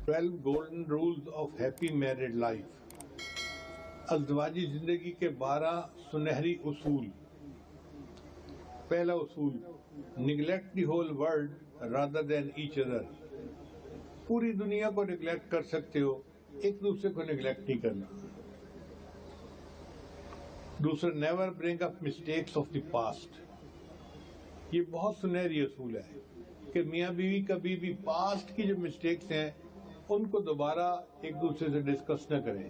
12 golden rules of happy married life. ازدواجی زندگی کے 12 سنہری اصول. پہلا اصول، neglect the whole world rather than each other. پوری دنیا کو نیگلیکٹ کر سکتے ہو، ایک دوسرے کو نیگلیکٹ نہیں کرنا. دوسرا، never bring up mistakes of the past. یہ بہت سنہری اصول ہے کہ میاں بیوی کبھی بھی پاسٹ کی جو مسٹیکس ہیں ان کو دوبارہ ایک دوسرے سے ڈسکس نہ کریں.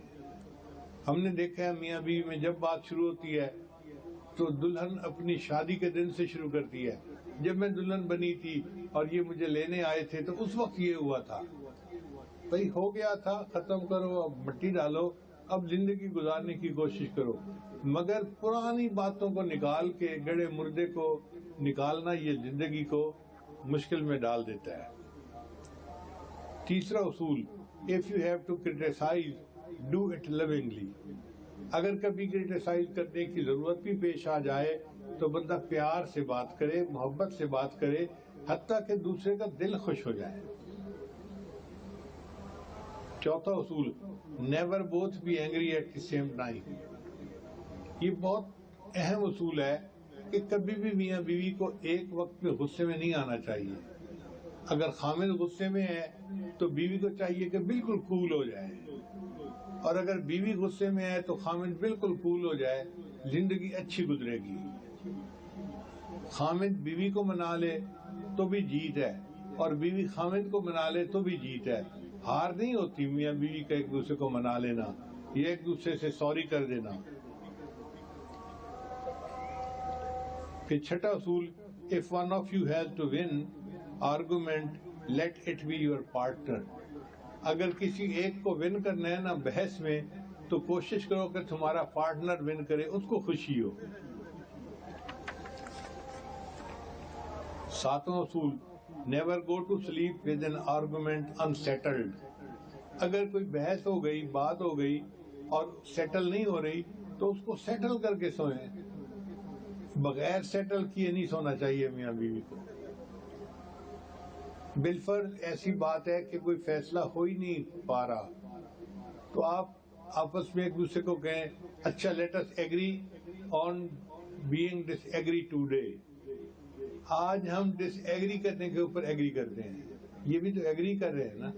ہم نے دیکھا ہے میاں بیوی میں جب بات شروع ہوتی ہے تو دلہن اپنی شادی کے دن سے شروع کرتی ہے. جب میں دلہن بنی تھی اور یہ مجھے لینے آئے تھے تو اس وقت یہ ہوا تھا. بھائی ہو گیا تھا، ختم کرو، اب مٹی ڈالو، اب زندگی گزارنے کی کوشش کرو. مگر پرانی باتوں کو نکال کے گڑے مردے کو نکالنا یہ زندگی کو مشکل میں ڈال دیتا ہے. تیسرا اصول، if you have to criticize, do it lovingly. اگر کبھی کرٹیسائز کرنے کی ضرورت بھی پیش آ جائے تو بندہ پیار سے بات کرے، محبت سے بات کرے، حتیٰ کہ دوسرے کا دل خوش ہو جائے. چوتھا اصول، never both be angry at the same time. یہ بہت اہم اصول ہے کہ کبھی بھی میاں بیوی کو ایک وقت میں غصے میں نہیں آنا چاہیے. اگر خامد غصے میں ہے تو بیوی کو چاہیے کہ بالکل کول ہو جائے، اور اگر بیوی غصے میں ہے تو خامد بالکل کول ہو جائے. زندگی اچھی گزرے گی. خامد بیوی کو منا لے تو بھی جیت ہے، اور بیوی خامد کو منا لے تو بھی جیت ہے. ہار نہیں ہوتی میاں بیوی کا ایک دوسرے کو منا لینا یا ایک دوسرے سے سوری کر دینا. پھر چھٹا اصول، if one of you has to win argument, let it be your partner. اگر کسی ایک کو ون کرنا ہے نا بحث میں تو کوشش کرو کہ تمہارا پارٹنر ون کرے، اس کو خوشی ہو. ساتواں اصول، never go to sleep with an argument unsettled. اگر کوئی بحث ہو گئی، بات ہو گئی اور سیٹل نہیں ہو رہی تو اس کو سیٹل کر کے سوئیں. بغیر سیٹل کیے نہیں سونا چاہیے میاں بیوی کو. بالفرض ایسی بات ہے کہ کوئی فیصلہ ہو ہی نہیں پا رہا تو آپ آپس میں ایک دوسرے کو کہیں، اچھا let us agree on being disagree today. آج ہم ڈس ایگری کرنے کے اوپر ایگری کرتے ہیں. یہ بھی تو ایگری کر رہے ہیں نا،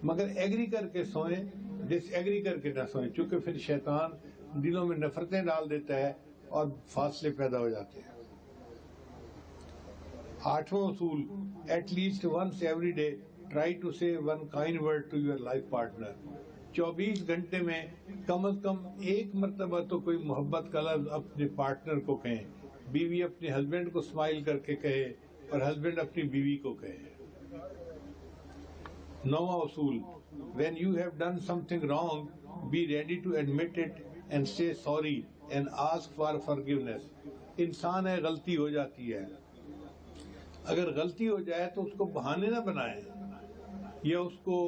مگر ایگری کر کے سوئیں، ڈس ایگری کر کے نہ سوئیں، چونکہ پھر شیطان دلوں میں نفرتیں ڈال دیتا ہے اور فاصلے پیدا ہو جاتے ہیں. آٹھواں اصول، at least once every day try to say one kind word to your life partner. 24 گھنٹے میں کم از کم ایک مرتبہ تو کوئی محبت کا لفظ اپنے پارٹنر کو کہیں. بیوی اپنے ہسبینڈ کو اسمائل کر کے کہے اور ہسبینڈ اپنی بیوی کو کہے. نواں اصول، when you have done something wrong be ready to admit it and say sorry and ask for forgiveness. انسان ہے، غلطی ہو جاتی ہے. اگر غلطی ہو جائے تو اس کو بہانے نہ بنائیں یا اس کو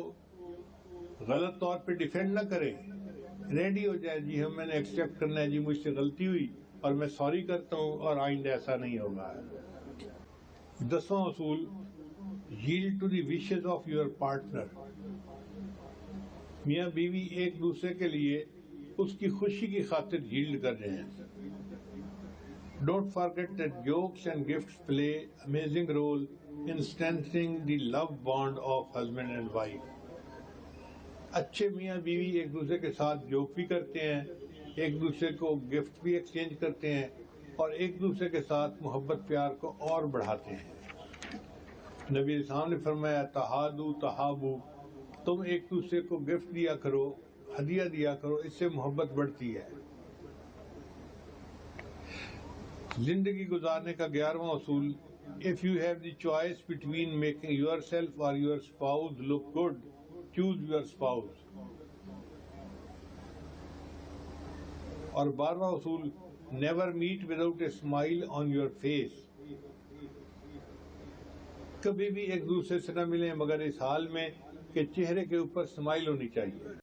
غلط طور پہ ڈیفینڈ نہ کریں. ریڈی ہو جائے، جی ہم میں نے ایکسپٹ کرنا ہے، جی مجھ سے غلطی ہوئی اور میں سوری کرتا ہوں اور آئندہ ایسا نہیں ہوگا. 10واں اصول، yield to the wishes of your partner. میاں بیوی ایک دوسرے کے لیے اس کی خوشی کی خاطر ییلڈ کر رہے ہیں. Don't forget that jokes and gifts play amazing role in strengthening the love bond of husband and wife. اچھے میاں بیوی ایک دوسرے کے ساتھ جوک بھی کرتے ہیں، ایک دوسرے کو گفٹ بھی ایکسچینج کرتے ہیں اور ایک دوسرے کے ساتھ محبت پیار کو اور بڑھاتے ہیں. نبی اسلام نے فرمایا، تہادو تہابو. تم ایک دوسرے کو گفٹ دیا کرو، ہدیہ دیا کرو، اس سے محبت بڑھتی ہے. زندگی گزارنے کا 11واں اصول، if you have the choice between making yourself or your spouse look good, choose your spouse. اور 12واں اصول، never meet without a smile on your face. کبھی بھی ایک دوسرے سے نہ ملیں مگر اس حال میں کہ چہرے کے اوپر اسمائل ہونی چاہیے.